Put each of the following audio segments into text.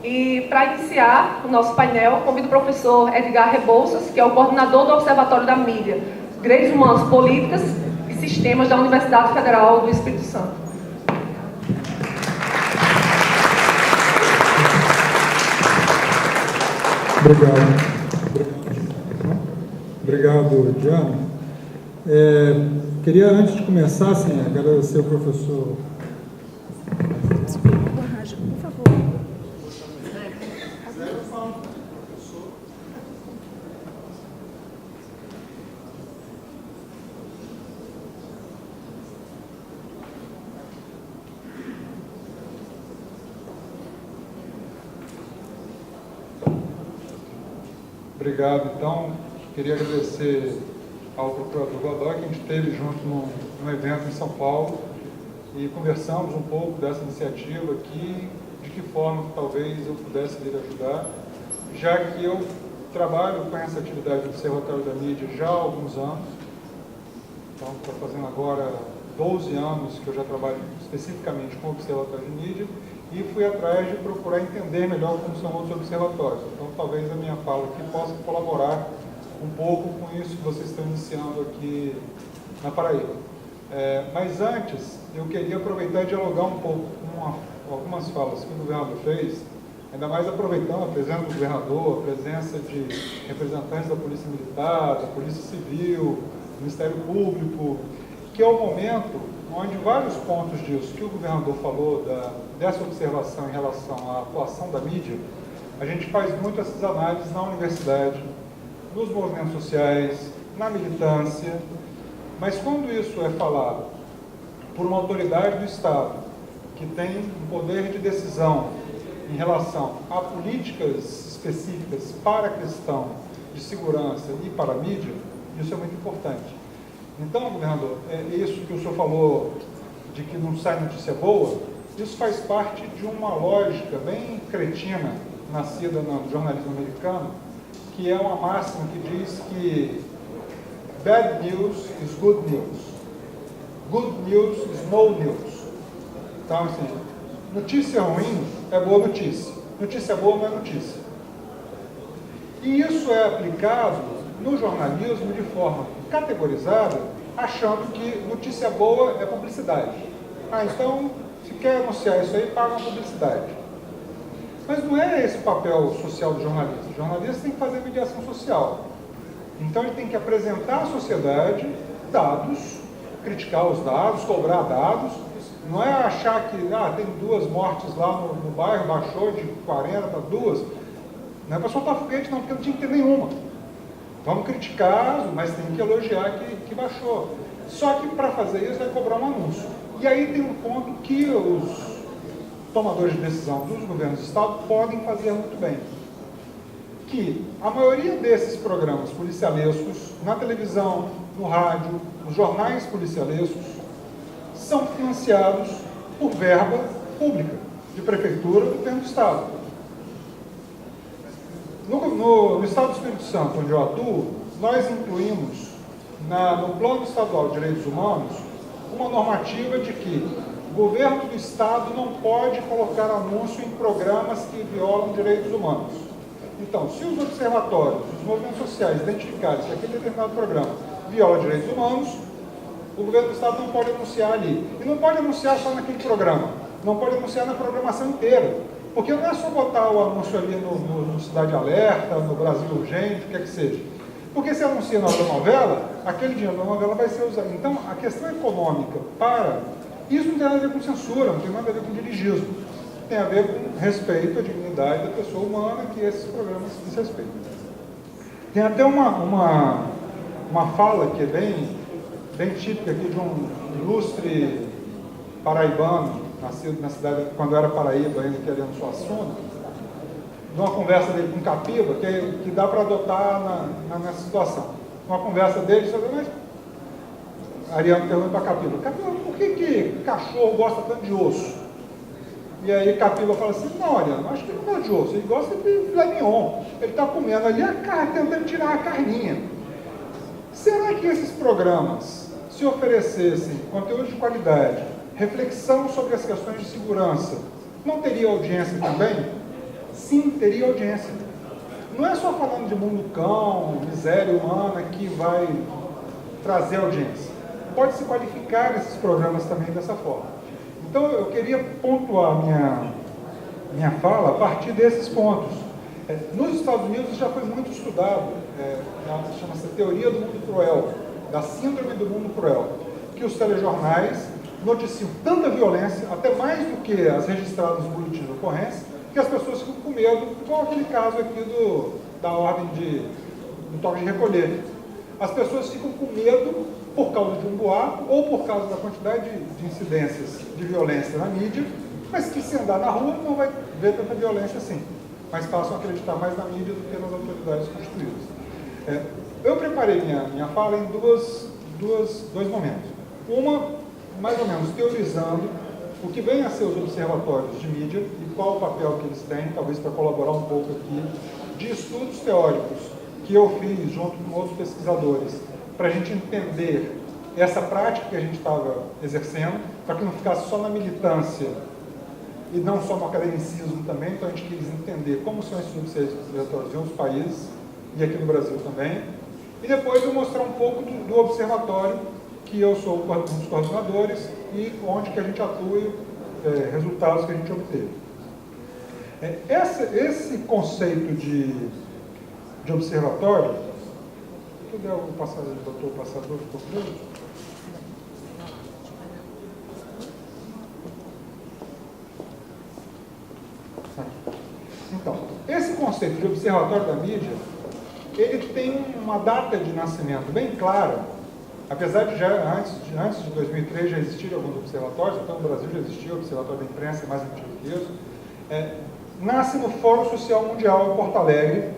E para iniciar o nosso painel, convido o professor Edgar Rebouças, que é o coordenador do Observatório da Mídia, Direitos Humanos, Políticas e Sistemas da Universidade Federal do Espírito Santo. Obrigado, Diana. Queria, antes de começar, agradecer ao professor. Por favor. Obrigado. Então, queria agradecer ao procurador Godoy, que a gente esteve junto num evento em São Paulo e conversamos um pouco dessa iniciativa aqui, de que forma talvez eu pudesse vir ajudar, já que eu trabalho com essa atividade do Observatório da Mídia já há alguns anos. Então, estou fazendo agora 12 anos que eu já trabalho especificamente com o Observatório de Mídia e fui atrás de procurar entender melhor como são outros observatórios. Então, talvez a minha fala aqui possa colaborar um pouco com isso que vocês estão iniciando aqui na Paraíba. Mas antes, eu queria aproveitar e dialogar um pouco com algumas falas que o governador fez, ainda mais aproveitando a presença do governador, a presença de representantes da Polícia Militar, da Polícia Civil, do Ministério Público, que é o momento onde vários pontos disso que o governador falou, dessa observação em relação à atuação da mídia, a gente faz muito essas análises na universidade, nos movimentos sociais, na militância, mas quando isso é falado por uma autoridade do Estado, que tem um poder de decisão em relação a políticas específicas para a questão de segurança e para a mídia, isso é muito importante. Então, governador, isso que o senhor falou de que não sai notícia boa, isso faz parte de uma lógica bem cretina, nascida no jornalismo americano, que é uma máxima que diz que bad news is good news, good news is no news. Então, assim, notícia ruim é boa notícia, notícia boa não é notícia. E isso é aplicado no jornalismo de forma categorizada, achando que notícia boa é publicidade. Então, se quer anunciar isso aí, paga uma publicidade. Mas não é esse o papel social do jornalista. O jornalista tem que fazer mediação social. Então, ele tem que apresentar à sociedade dados, criticar os dados, cobrar dados. Não é achar que tem 2 mortes lá no bairro, baixou de 40 para 2. Não é para soltar foguete, não, porque não tinha que ter nenhuma. Vamos criticar, mas tem que elogiar que baixou. Só que para fazer isso vai cobrar um anúncio. E aí tem um ponto que os tomadores de decisão dos governos do Estado podem fazer muito bem. Que a maioria desses programas policialescos, na televisão, no rádio, nos jornais policialescos, são financiados por verba pública, de prefeitura do governo do Estado. No Estado do Espírito Santo, onde eu atuo, nós incluímos no Plano Estadual de Direitos Humanos uma normativa de que o governo do Estado não pode colocar anúncio em programas que violam direitos humanos. Então, se os observatórios, os movimentos sociais identificarem que aquele determinado programa viola direitos humanos, o governo do Estado não pode anunciar ali. E não pode anunciar só naquele programa, não pode anunciar na programação inteira. Porque não é só botar o anúncio ali no Cidade Alerta, no Brasil Urgente, o que é que seja. Porque se anuncia na novela, aquele dinheiro da novela vai ser usado. Então, a questão econômica isso não tem nada a ver com censura, não tem nada a ver com dirigismo. Tem a ver com respeito à dignidade da pessoa humana que esses programas diz respeito. Tem até uma fala que é bem típica aqui de um ilustre paraibano, nascido na cidade, quando era Paraíba, ainda querendo Suassuna, de uma conversa dele com Capiba, que dá para adotar nessa situação. Uma conversa dele sobre, mas Ariano pergunta para Capiba, por que cachorro gosta tanto de osso? E aí Capiba fala assim, não, Ariano, acho que ele não gosta de osso, ele gosta de filé mignon. Ele está comendo ali a carne, tentando tirar a carninha. Será que esses programas, se oferecessem conteúdo de qualidade, reflexão sobre as questões de segurança, não teria audiência também? sim, teria audiência. Não é só falando de mundo cão, miséria humana que vai trazer audiência. Pode-se qualificar esses programas também dessa forma. Então, eu queria pontuar minha fala a partir desses pontos. Nos Estados Unidos já foi muito estudado, chama-se teoria do mundo cruel, da síndrome do mundo cruel, que os telejornais noticiam tanta violência, até mais do que as registradas no boletim de ocorrência, que as pessoas ficam com medo, igual aquele caso aqui da ordem do toque de recolher. As pessoas ficam com medo por causa de um boato ou por causa da quantidade de incidências de violência na mídia, mas que se andar na rua não vai ver tanta violência assim. Mas passam a acreditar mais na mídia do que nas autoridades constituídas. Eu preparei minha fala em dois momentos. Uma, mais ou menos, teorizando o que vem a ser os observatórios de mídia e qual o papel que eles têm, talvez para colaborar um pouco aqui, de estudos teóricos que eu fiz junto com outros pesquisadores, para a gente entender essa prática que a gente estava exercendo, para que não ficasse só na militância e não só no academicismo também. Então a gente quis entender como são esses observatórios em outros países e aqui no Brasil também. E depois eu mostrar um pouco do observatório, que eu sou um dos coordenadores e onde que a gente atua e resultados que a gente obteve. Esse conceito de observatório, se puder o passador ficou preso? Então, esse conceito de observatório da mídia, ele tem uma data de nascimento bem clara, apesar de já antes de 2003 já existirem alguns observatórios, então no Brasil já existia o Observatório da Imprensa, é mais antigo que isso, nasce no Fórum Social Mundial em Porto Alegre,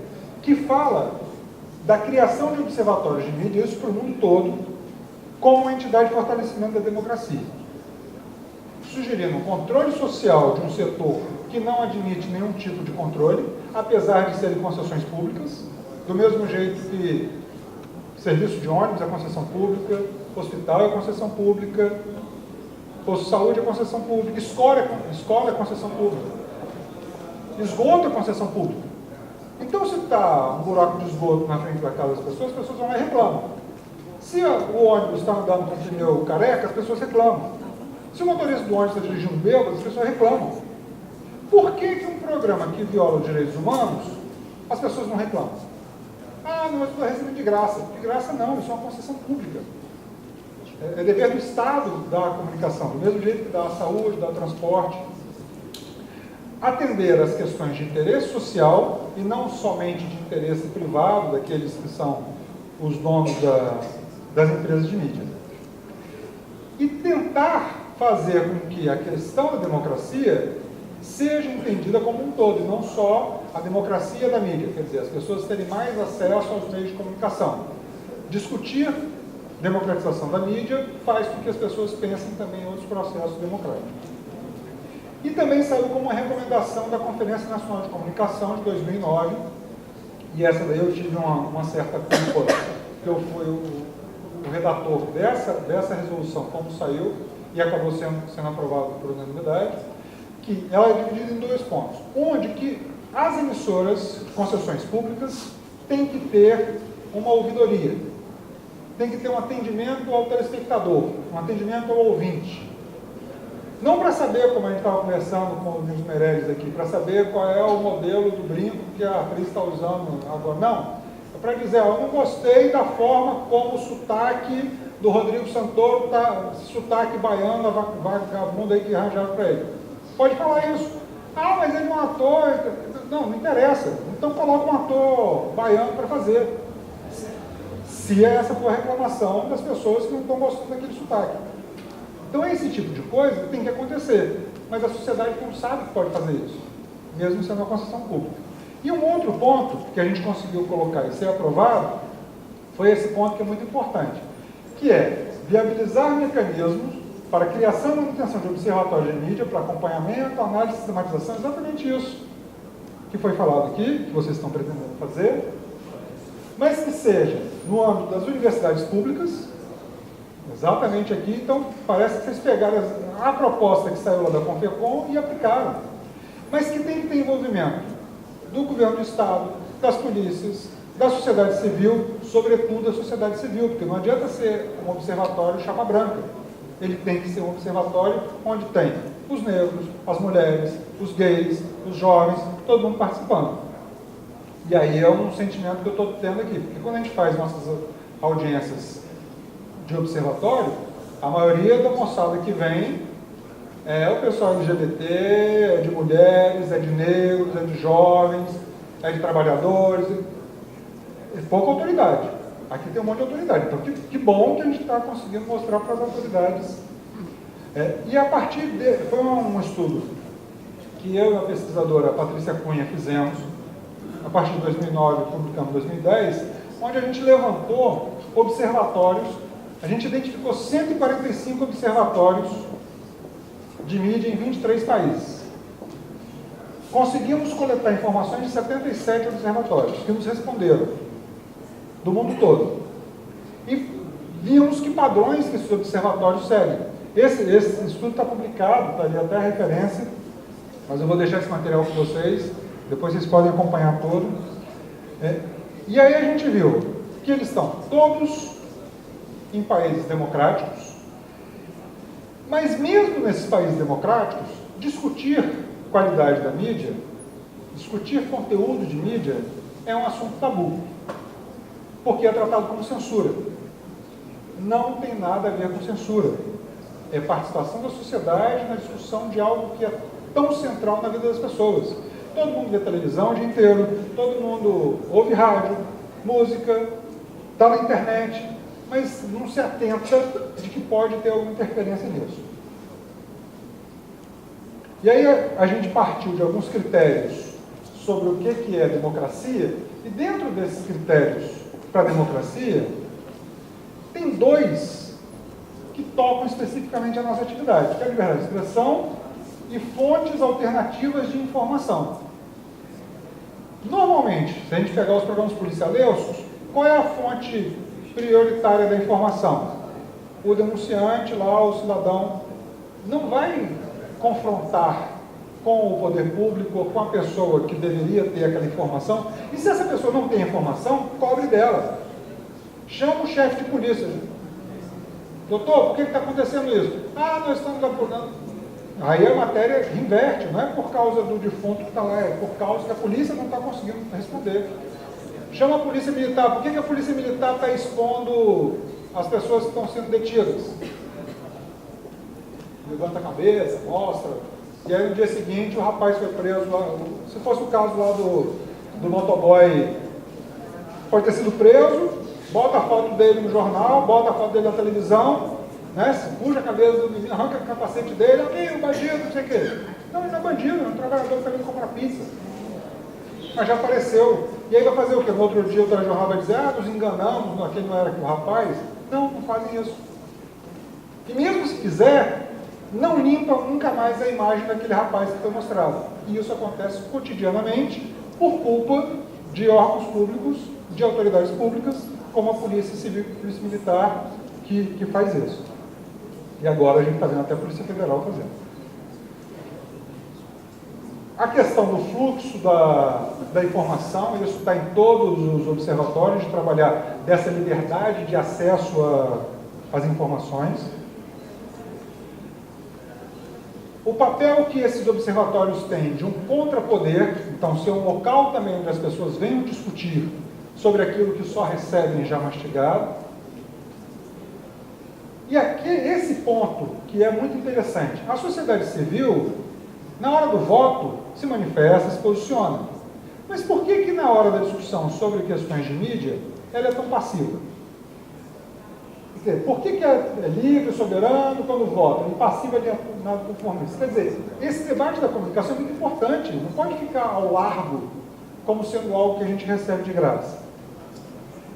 que fala da criação de observatórios de mídia, isso para o mundo todo, como uma entidade de fortalecimento da democracia, sugerindo um controle social de um setor que não admite nenhum tipo de controle, apesar de serem concessões públicas, do mesmo jeito que serviço de ônibus é concessão pública, hospital é concessão pública, posto de saúde é concessão pública, escola é concessão pública, esgoto é concessão pública. Então, se está um buraco de esgoto na frente da casa das pessoas, as pessoas vão lá e reclamam. Se o ônibus está andando com o pneu careca, as pessoas reclamam. Se o motorista do ônibus está dirigindo bêbado, as pessoas reclamam. Por que um programa que viola os direitos humanos, as pessoas não reclamam? Ah, não, eu estou recebendo de graça. De graça não, isso é uma concessão pública. É dever do Estado dar a comunicação, do mesmo jeito que dá a saúde, dá o transporte. Atender às questões de interesse social e não somente de interesse privado daqueles que são os donos das empresas de mídia. E tentar fazer com que a questão da democracia seja entendida como um todo, e não só a democracia da mídia, quer dizer, as pessoas terem mais acesso aos meios de comunicação. Discutir democratização da mídia faz com que as pessoas pensem também em outros processos democráticos. E também saiu como uma recomendação da Conferência Nacional de Comunicação de 2009, e essa daí eu tive uma certa culpa, que eu fui o redator dessa resolução, como saiu, e acabou sendo aprovado por unanimidade, que ela é dividida em dois pontos, onde que as emissoras de concessões públicas têm que ter uma ouvidoria, tem que ter um atendimento ao telespectador, um atendimento ao ouvinte. Não para saber, como a gente estava conversando com o Nils Meirelles aqui, para saber qual é o modelo do brinco que a atriz está usando agora. Não. É para dizer, eu não gostei da forma como o sotaque do Rodrigo Santoro está, sotaque baiano, vagabundo aí que arranjaram para ele. Pode falar isso. Ah, mas ele é um ator. Não interessa. Então coloca um ator baiano para fazer. Se essa for a reclamação das pessoas que não estão gostando daquele sotaque. Então, esse tipo de coisa tem que acontecer, mas a sociedade não sabe que pode fazer isso, mesmo sendo uma concessão pública. E um outro ponto que a gente conseguiu colocar e ser aprovado, foi esse ponto que é muito importante, que é viabilizar mecanismos para a criação e manutenção de observatórios de mídia para acompanhamento, análise e sistematização, exatamente isso que foi falado aqui, que vocês estão pretendendo fazer, mas que seja no âmbito das universidades públicas, exatamente aqui. Então parece que vocês pegaram a proposta que saiu lá da Confecom e aplicaram, mas que tem que ter envolvimento do governo do Estado, das polícias, da sociedade civil, sobretudo da sociedade civil, porque não adianta ser um observatório chapa branca. Ele tem que ser um observatório onde tem os negros, as mulheres, os gays, os jovens, todo mundo participando. E aí é um sentimento que eu estou tendo aqui, porque quando a gente faz nossas audiências de observatório, a maioria da moçada que vem é o pessoal LGBT, é de mulheres, é de negros, é de jovens, é de trabalhadores, é pouca autoridade. Aqui tem um monte de autoridade. Então, que bom que a gente está conseguindo mostrar para as autoridades. E a partir de... Foi um estudo que eu e a pesquisadora Patrícia Cunha fizemos, a partir de 2009, publicamos em 2010, onde a gente levantou observatórios, a gente identificou 145 observatórios de mídia em 23 países. Conseguimos coletar informações de 77 observatórios que nos responderam, do mundo todo. E vimos que padrões que esses observatórios seguem. Esse estudo está publicado, está ali até a referência, mas eu vou deixar esse material com vocês, depois vocês podem acompanhar todo. E aí a gente viu que eles estão todos em países democráticos, mas mesmo nesses países democráticos, discutir qualidade da mídia, discutir conteúdo de mídia, é um assunto tabu, porque é tratado como censura. Não tem nada a ver com censura. É participação da sociedade na discussão de algo que é tão central na vida das pessoas. Todo mundo vê televisão o dia inteiro, todo mundo ouve rádio, música, está na internet, mas não se atenta de que pode ter alguma interferência nisso. E aí a gente partiu de alguns critérios sobre o que é democracia, e dentro desses critérios para a democracia, tem dois que tocam especificamente a nossa atividade, que é a liberdade de expressão e fontes alternativas de informação. Normalmente, se a gente pegar os programas policialescos, qual é a fonte prioritária da informação? O denunciante lá, o cidadão, não vai confrontar com o poder público ou com a pessoa que deveria ter aquela informação. E se essa pessoa não tem informação, cobre dela. Chama o chefe de polícia. Doutor, por que está acontecendo isso? Nós estamos apurando. Aí a matéria inverte, não é por causa do defunto que está lá, é por causa que a polícia não está conseguindo responder. Chama a polícia militar. Por que a polícia militar está expondo as pessoas que estão sendo detidas? Levanta a cabeça, mostra. E aí no dia seguinte o rapaz foi preso lá. Se fosse o caso lá do motoboy, pode ter sido preso, bota a foto dele no jornal, bota a foto dele na televisão, né? Puxa a cabeça do menino, arranca o capacete dele, o bandido, não sei o quê. Não, ele não é bandido, é um trabalhador que está vindo comprar pizza. Mas já apareceu. E aí vai fazer o quê? No outro dia o telejornal vai dizer, nos enganamos, aquele não era o rapaz. Não fazem isso. E mesmo se quiser, não limpa nunca mais a imagem daquele rapaz que foi mostrado. E isso acontece cotidianamente por culpa de órgãos públicos, de autoridades públicas, como a Polícia Civil e a Polícia Militar, que faz isso. E agora a gente está vendo até a Polícia Federal fazendo. A questão do fluxo da informação, isso está em todos os observatórios, de trabalhar dessa liberdade de acesso às informações. O papel que esses observatórios têm de um contrapoder, então ser um local também onde as pessoas venham discutir sobre aquilo que só recebem já mastigado. E aqui, esse ponto que é muito interessante, a sociedade civil, na hora do voto, se manifesta, se posiciona. Mas por que na hora da discussão sobre questões de mídia, ela é tão passiva? Por que é livre, soberano quando vota, e passiva na conformista? Quer dizer, esse debate da comunicação é muito importante, não pode ficar ao largo como sendo algo que a gente recebe de graça.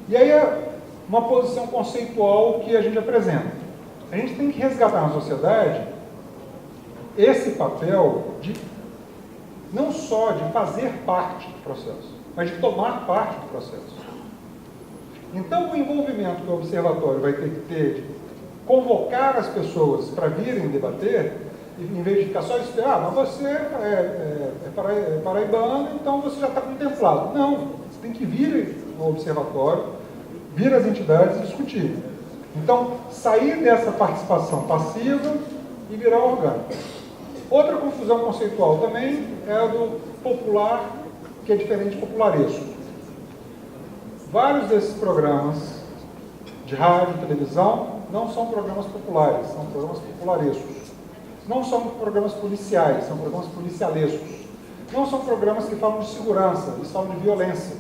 E aí é uma posição conceitual que a gente apresenta. A gente tem que resgatar na sociedade esse papel de não só de fazer parte do processo, mas de tomar parte do processo. Então, o envolvimento que o observatório vai ter que ter de convocar as pessoas para virem debater, em vez de ficar só esperando, mas você é paraibano, então você já está contemplado. Não, você tem que vir ao observatório, vir às entidades e discutir. Então, sair dessa participação passiva e virar orgânico. Outra confusão conceitual também é a do popular, que é diferente de popularesco. Vários desses programas de rádio e televisão não são programas populares, são programas popularescos. Não são programas policiais, são programas policialescos. Não são programas que falam de segurança, eles falam de violência.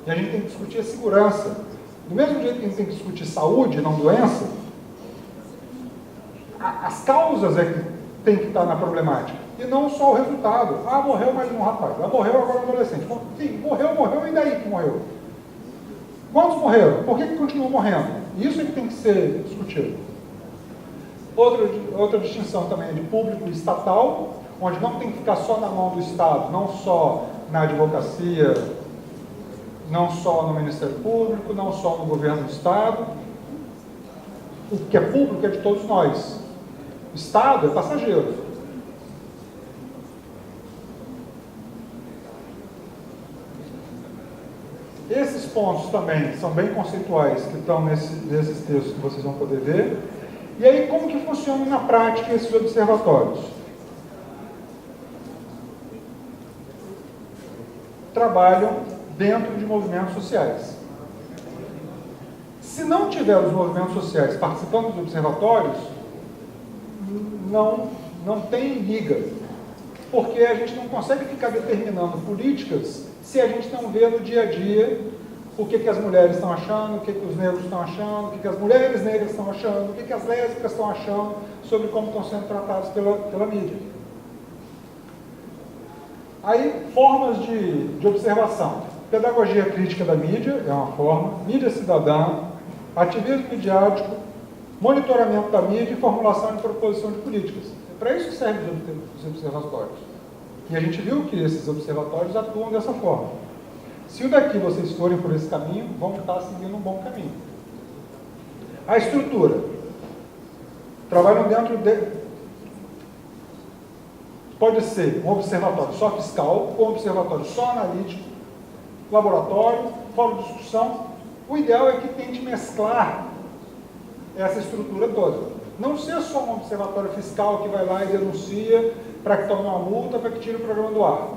E a gente tem que discutir a segurança. Do mesmo jeito que a gente tem que discutir saúde, não doença, as causas é que tem que estar na problemática. E não só o resultado. Ah, morreu mais um rapaz. Ah, morreu agora um adolescente. Sim, morreu, e daí que morreu? Quantos morreram? Por que continuam morrendo? Isso é que tem que ser discutido. Outra distinção também é de público e estatal, onde não tem que ficar só na mão do Estado, não só na advocacia, não só no Ministério Público, não só no governo do Estado. O que é público é de todos nós. O Estado é passageiro. Esses pontos também são bem conceituais, que estão nesses textos que vocês vão poder ver. E aí, como que funcionam na prática esses observatórios? Trabalham dentro de movimentos sociais. Se não tiver os movimentos sociais participando dos observatórios, não tem liga, porque a gente não consegue ficar determinando políticas se a gente não vê no dia a dia o que as mulheres estão achando, o que os negros estão achando, o que as mulheres negras estão achando, o que as lésbicas estão achando sobre como estão sendo tratados pela mídia. Aí, formas de observação. Pedagogia crítica da mídia é uma forma, mídia cidadã, ativismo midiático, monitoramento da mídia e formulação de proposição de políticas. É para isso que servem os observatórios. E a gente viu que esses observatórios atuam dessa forma. Se o daqui vocês forem por esse caminho, vão estar seguindo um bom caminho. A estrutura. Trabalham dentro de... Pode ser um observatório só fiscal, ou um observatório só analítico, laboratório, fórum de discussão. O ideal é que tente mesclar essa estrutura toda. Não ser só um observatório fiscal que vai lá e denuncia para que tome uma multa, para que tire o programa do ar.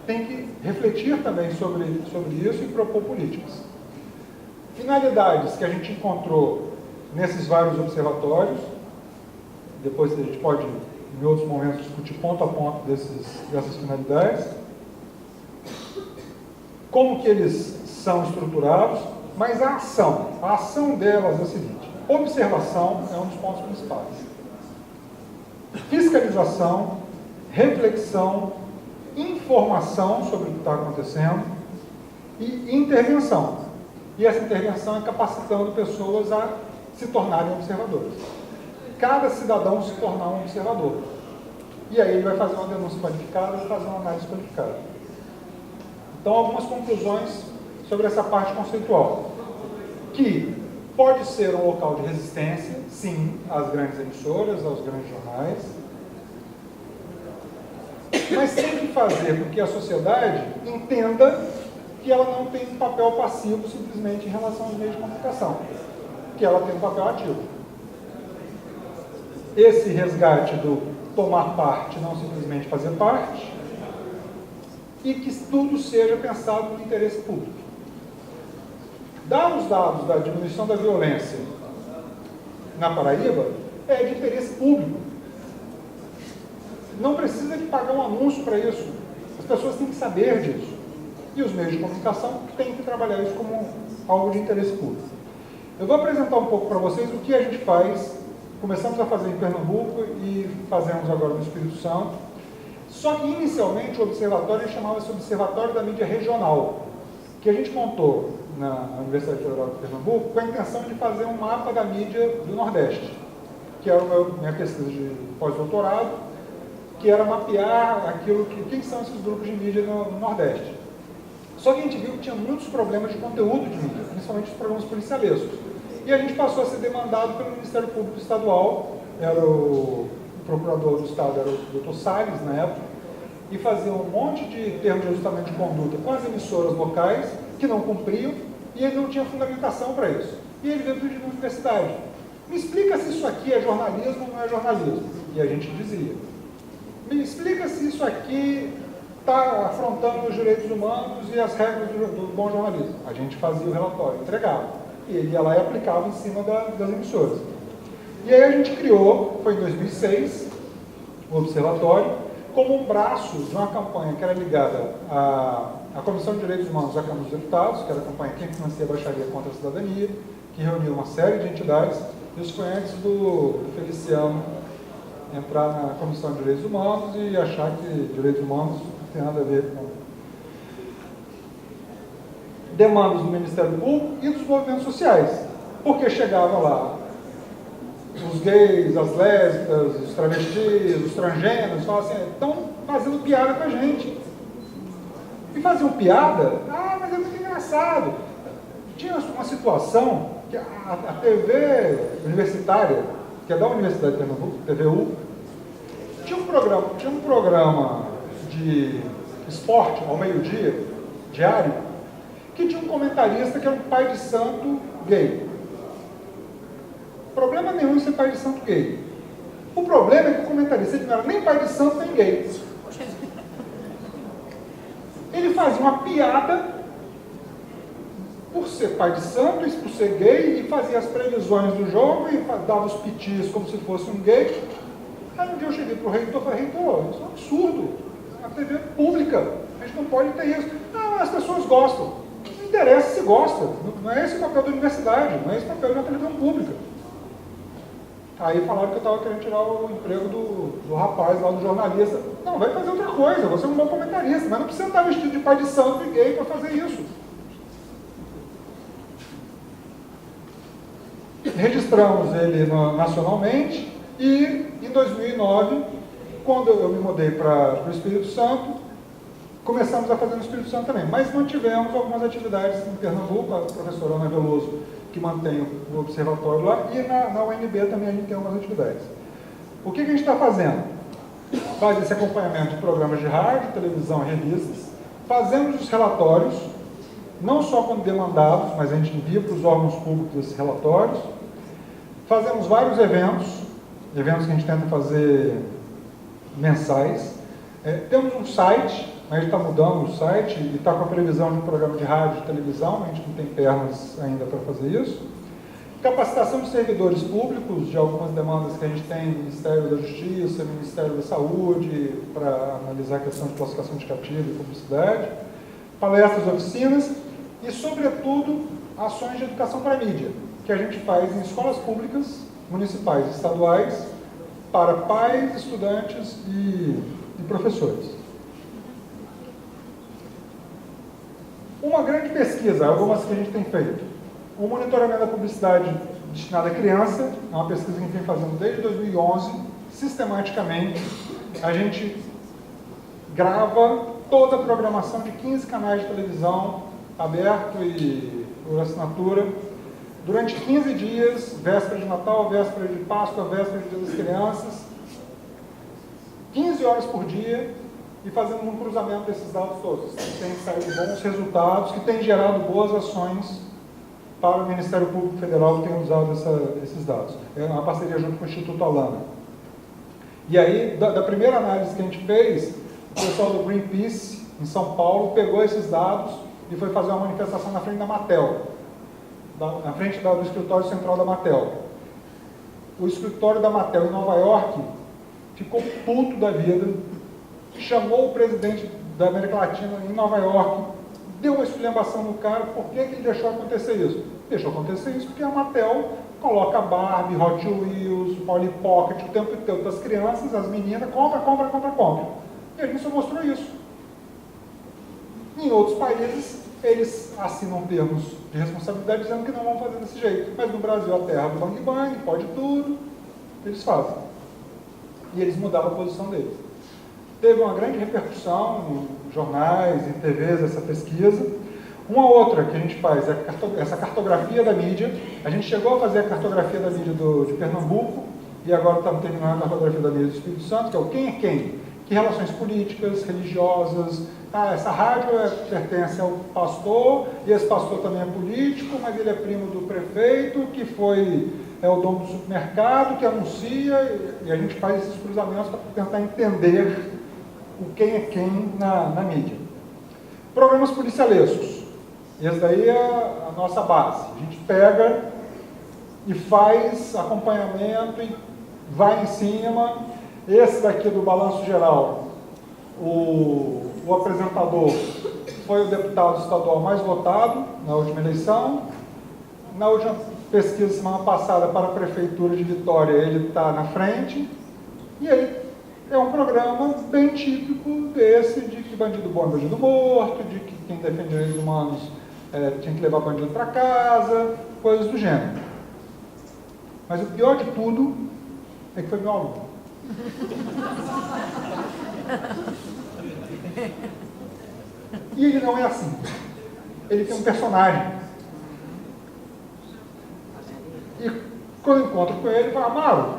Tem que refletir também sobre isso e propor políticas. Finalidades que a gente encontrou nesses vários observatórios, depois a gente pode, em outros momentos, discutir ponto a ponto dessas finalidades, como que eles são estruturados, mas a ação delas é a seguinte: observação é um dos pontos principais. Fiscalização, reflexão, informação sobre o que está acontecendo e intervenção. E essa intervenção é capacitando pessoas a se tornarem observadores. Cada cidadão se tornar um observador. E aí ele vai fazer uma denúncia qualificada e fazer uma análise qualificada. Então, algumas conclusões sobre essa parte conceitual. Que pode ser um local de resistência, sim, às grandes emissoras, aos grandes jornais, mas tem que fazer com que a sociedade entenda que ela não tem um papel passivo simplesmente em relação aos meios de comunicação, que ela tem um papel ativo. Esse resgate do tomar parte, não simplesmente fazer parte, e que tudo seja pensado no interesse público. Dar os dados da diminuição da violência na Paraíba é de interesse público. Não precisa de pagar um anúncio para isso. As pessoas têm que saber disso. E os meios de comunicação têm que trabalhar isso como algo de interesse público. Eu vou apresentar um pouco para vocês o que a gente faz. Começamos a fazer em Pernambuco e fazemos agora no Espírito Santo. Só que, inicialmente, o observatório chamava-se Observatório da Mídia Regional, que a gente montou na Universidade Federal de Pernambuco com a intenção de fazer um mapa da mídia do Nordeste, que era minha pesquisa de pós-doutorado, que era mapear quem são esses grupos de mídia no Nordeste. Só que a gente viu que tinha muitos problemas de conteúdo de mídia, principalmente os programas policialescos. E a gente passou a ser demandado pelo Ministério Público Estadual, era o procurador do Estado, era o Dr. Salles, na época, e fazia um monte de termos de ajustamento de conduta com as emissoras locais que não cumpriam e ele não tinha fundamentação para isso. E ele veio pedir na universidade: me explica se isso aqui é jornalismo ou não é jornalismo. E a gente dizia: me explica se isso aqui está afrontando os direitos humanos e as regras do bom jornalismo. A gente fazia o relatório, entregava. E ele ia lá e aplicava em cima das emissoras. E aí a gente criou, foi em 2006, o Observatório, como um braço de uma campanha que era ligada à Comissão de Direitos Humanos da Câmara dos Deputados, que era a campanha Quem Financia a Baixaria contra a Cidadania, que reuniu uma série de entidades. Isso foi antes do Feliciano entrar na Comissão de Direitos Humanos e achar que direitos humanos não tem nada a ver com demandas do Ministério Público e dos movimentos sociais. Porque chegava lá os gays, as lésbicas, os travestis, os transgêneros, falavam assim: estão fazendo piada com a gente. E faziam piada, mas é muito engraçado. Tinha uma situação que a TV universitária, que é da Universidade de Pernambuco, TVU, tinha um programa de esporte ao meio-dia, diário, que tinha um comentarista que era um pai de santo gay. Problema nenhum em ser pai de santo gay. O problema é que o comentarista ele não era nem pai de santo nem gay. Ele fazia uma piada por ser pai de santo, por ser gay, e fazia as previsões do jogo e dava os pitis como se fosse um gay. Aí um dia eu cheguei para o reitor e falei: reitor, isso é um absurdo. A TV é pública, a gente não pode ter isso. As pessoas gostam. Não interessa se gosta. Não é esse o papel da universidade, não é esse o papel de uma televisão pública. Aí falaram que eu estava querendo tirar o emprego do rapaz lá, do jornalista. Não, vai fazer outra coisa, você é um bom comentarista, mas não precisa estar vestido de pai de santo e gay para fazer isso. Registramos ele nacionalmente e em 2009, quando eu me mudei para o Espírito Santo, começamos a fazer no Espírito Santo também, mas mantivemos algumas atividades em Pernambuco, a professora Ana Veloso, que mantém o observatório lá, e na UNB também a gente tem algumas atividades. O que a gente está fazendo? Faz esse acompanhamento de programas de rádio, televisão e revistas, fazemos os relatórios, não só quando demandados, mas a gente envia para os órgãos públicos esses relatórios, fazemos vários eventos que a gente tenta fazer mensais, temos um site, a gente está mudando o site e está com a previsão de um programa de rádio e televisão, a gente não tem pernas ainda para fazer isso. Capacitação de servidores públicos, de algumas demandas que a gente tem, Ministério da Justiça, Ministério da Saúde, para analisar a questão de classificação indicativa e publicidade. Palestras, oficinas e, sobretudo, ações de educação para a mídia, que a gente faz em escolas públicas, municipais e estaduais, para pais, estudantes e professores. Uma grande pesquisa, algumas que a gente tem feito. O monitoramento da publicidade destinada à criança, é uma pesquisa que a gente vem fazendo desde 2011, sistematicamente. A gente grava toda a programação de 15 canais de televisão, aberto e por assinatura, durante 15 dias, véspera de Natal, véspera de Páscoa, véspera de Dia das Crianças, 15 horas por dia, e fazendo um cruzamento desses dados todos. Tem saído bons resultados, que tem gerado boas ações para o Ministério Público Federal, que tem usado esses dados. É uma parceria junto com o Instituto Alana. E aí, da primeira análise que a gente fez, o pessoal do Greenpeace, em São Paulo, pegou esses dados e foi fazer uma manifestação na frente da Matel, na frente do escritório central da Matel. O escritório da Matel em Nova York ficou puto da vida, chamou o presidente da América Latina em Nova York, deu uma esculhambação no cara. Por que ele deixou acontecer isso? Deixou acontecer isso porque a Mattel coloca Barbie, Hot Wheels, Polly Pocket o tempo inteiro das crianças, as meninas, compra. E a gente só mostrou isso. Em outros países, eles assinam termos de responsabilidade dizendo que não vão fazer desse jeito. Mas no Brasil, a terra do Bang Bang, pode tudo, eles fazem. E eles mudaram a posição deles. Teve uma grande repercussão em jornais, em TVs, essa pesquisa. Uma outra que a gente faz é essa cartografia da mídia. A gente chegou a fazer a cartografia da mídia de Pernambuco, e agora estamos terminando a cartografia da mídia do Espírito Santo, que é o Quem é Quem, Que relações políticas, religiosas, essa rádio pertence ao pastor, e esse pastor também é político, mas ele é primo do prefeito, que é o dono do supermercado, que anuncia, e a gente faz esses cruzamentos para tentar entender o quem é quem na mídia. Programas policialescos. Esse daí é a nossa base. A gente pega e faz acompanhamento e vai em cima. Esse daqui do Balanço Geral, o apresentador foi o deputado estadual mais votado na última eleição. Na última pesquisa, semana passada, para a Prefeitura de Vitória, ele está na frente. E aí é um programa bem típico desse, de que bandido bom é bandido morto, de que quem defende direitos humanos tinha que levar bandido para casa, coisas do gênero. Mas o pior de tudo é que foi meu aluno. E ele não é assim. Ele tem um personagem. E quando eu encontro com ele, eu falo, Amaro,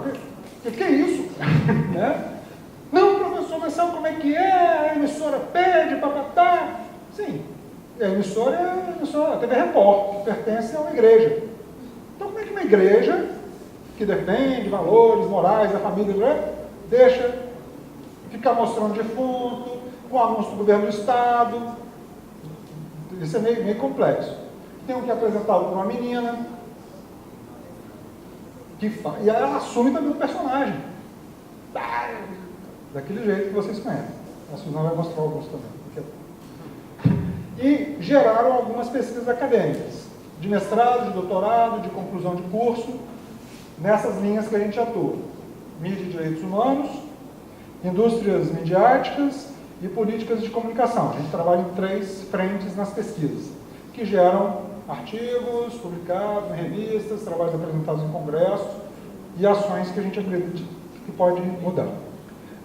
o que é isso? Né? Não, professor, mas sabe como é que é? A emissora pede, papatá. Sim, a emissora é a TV Record, que pertence a uma igreja. Então, como é que uma igreja que defende valores morais da família, né, deixa ficar mostrando defunto, com anúncio do governo do Estado? Isso é meio complexo. Tem um que é apresentado por uma menina, e ela assume também um personagem. Daquele jeito que vocês conhecem. A Suzana vai mostrar alguns também. E geraram algumas pesquisas acadêmicas, de mestrado, de doutorado, de conclusão de curso, nessas linhas que a gente atua. Mídia e direitos humanos, indústrias midiáticas e políticas de comunicação. A gente trabalha em 3 frentes nas pesquisas, que geram artigos publicados em revistas, trabalhos apresentados em congressos e ações que a gente acredita que pode mudar.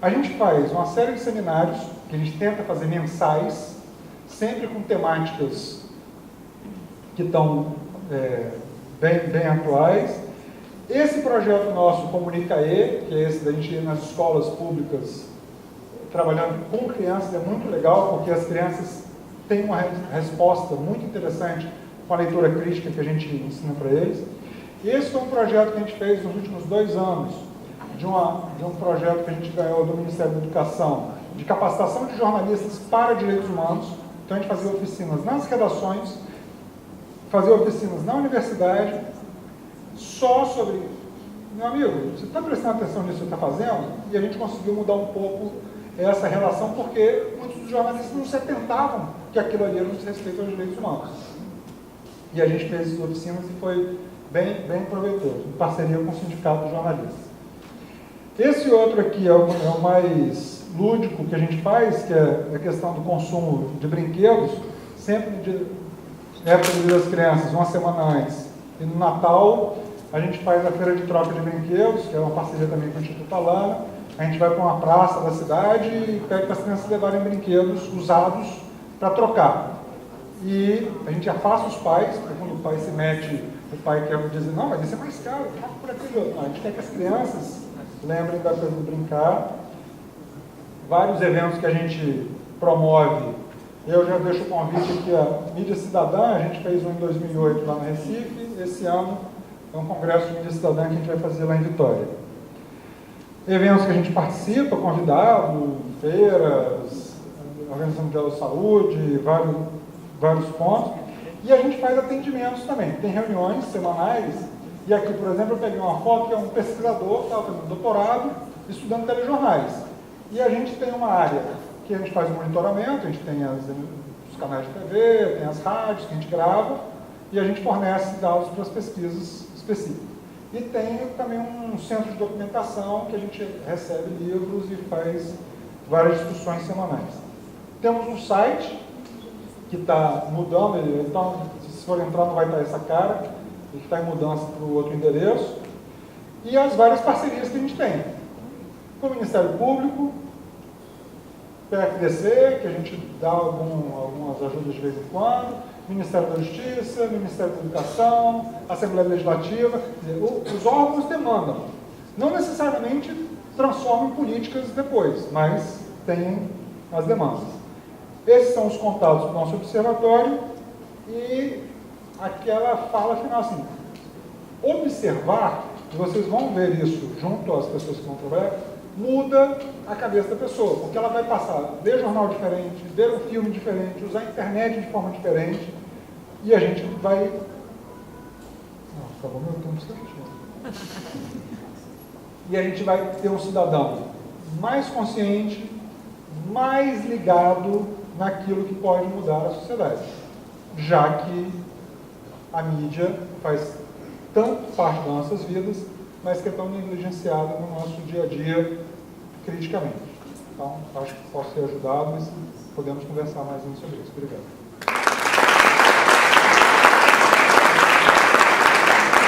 A gente faz uma série de seminários que a gente tenta fazer mensais, sempre com temáticas que estão bem atuais. Esse projeto nosso, Comunicae, que é esse da gente ir nas escolas públicas, trabalhando com crianças, é muito legal, porque as crianças têm uma resposta muito interessante com a leitura crítica que a gente ensina para eles. E esse foi um projeto que a gente fez nos últimos 2 anos, de um projeto que a gente ganhou do Ministério da Educação, de capacitação de jornalistas para direitos humanos. Então a gente fazia oficinas nas redações, fazia oficinas na universidade, só sobre, meu amigo, você está prestando atenção nisso que você está fazendo? E a gente conseguiu mudar um pouco essa relação, porque muitos dos jornalistas não se atentavam que aquilo ali era um desrespeito aos direitos humanos. E a gente fez essas oficinas e foi bem proveitoso, em parceria com o Sindicato de Jornalistas. Esse outro aqui é o mais lúdico que a gente faz, que é a questão do consumo de brinquedos, sempre de época do Dia das Crianças, uma semana antes. E no Natal, a gente faz a feira de troca de brinquedos, que é uma parceria também com o Instituto Alana. A gente vai para uma praça da cidade e pede para as crianças levarem brinquedos usados para trocar. E a gente afasta os pais, porque quando o pai se mete, o pai quer dizer, não, mas isso é mais caro, troca por aquele outro. Não, a gente quer que as crianças lembrem da coisa do brincar. Vários eventos que a gente promove. Eu já deixo o convite aqui, a Mídia Cidadã, a gente fez um em 2008 lá no Recife. Esse ano é um congresso de mídia cidadã que a gente vai fazer lá em Vitória. Eventos que a gente participa, convidado, feiras, Organização Mundial da Saúde, vários pontos. E a gente faz atendimentos também. Tem reuniões semanais. E aqui, por exemplo, eu peguei uma foto que é um pesquisador que estava fazendo doutorado, estudando telejornais. E a gente tem uma área que a gente faz o monitoramento, a gente tem os canais de TV, tem as rádios que a gente grava, e a gente fornece dados para as pesquisas específicas. E tem também um centro de documentação que a gente recebe livros e faz várias discussões semanais. Temos um site que está mudando, então, se for entrar não vai estar essa cara, ele está em mudança para o outro endereço, e as várias parcerias que a gente tem. Com o Ministério Público, PFDC, que a gente dá algumas ajudas de vez em quando, Ministério da Justiça, Ministério da Educação, Assembleia Legislativa. Quer dizer, os órgãos demandam. Não necessariamente transformam em políticas depois, mas têm as demandas. Esses são os contatos do nosso observatório e aquela fala final assim, observar, e vocês vão ver isso junto às pessoas que vão trabalhar, muda a cabeça da pessoa, porque ela vai passar a ver jornal diferente, ver um filme diferente, usar a internet de forma diferente, e a gente vai... Não, acabou meu tempo certinho. E a gente vai ter um cidadão mais consciente, mais ligado naquilo que pode mudar a sociedade, já que a mídia faz tanto parte das nossas vidas, mas que é tão negligenciada no nosso dia a dia criticamente. Então, acho que posso ser ajudado e podemos conversar mais sobre isso. Obrigado.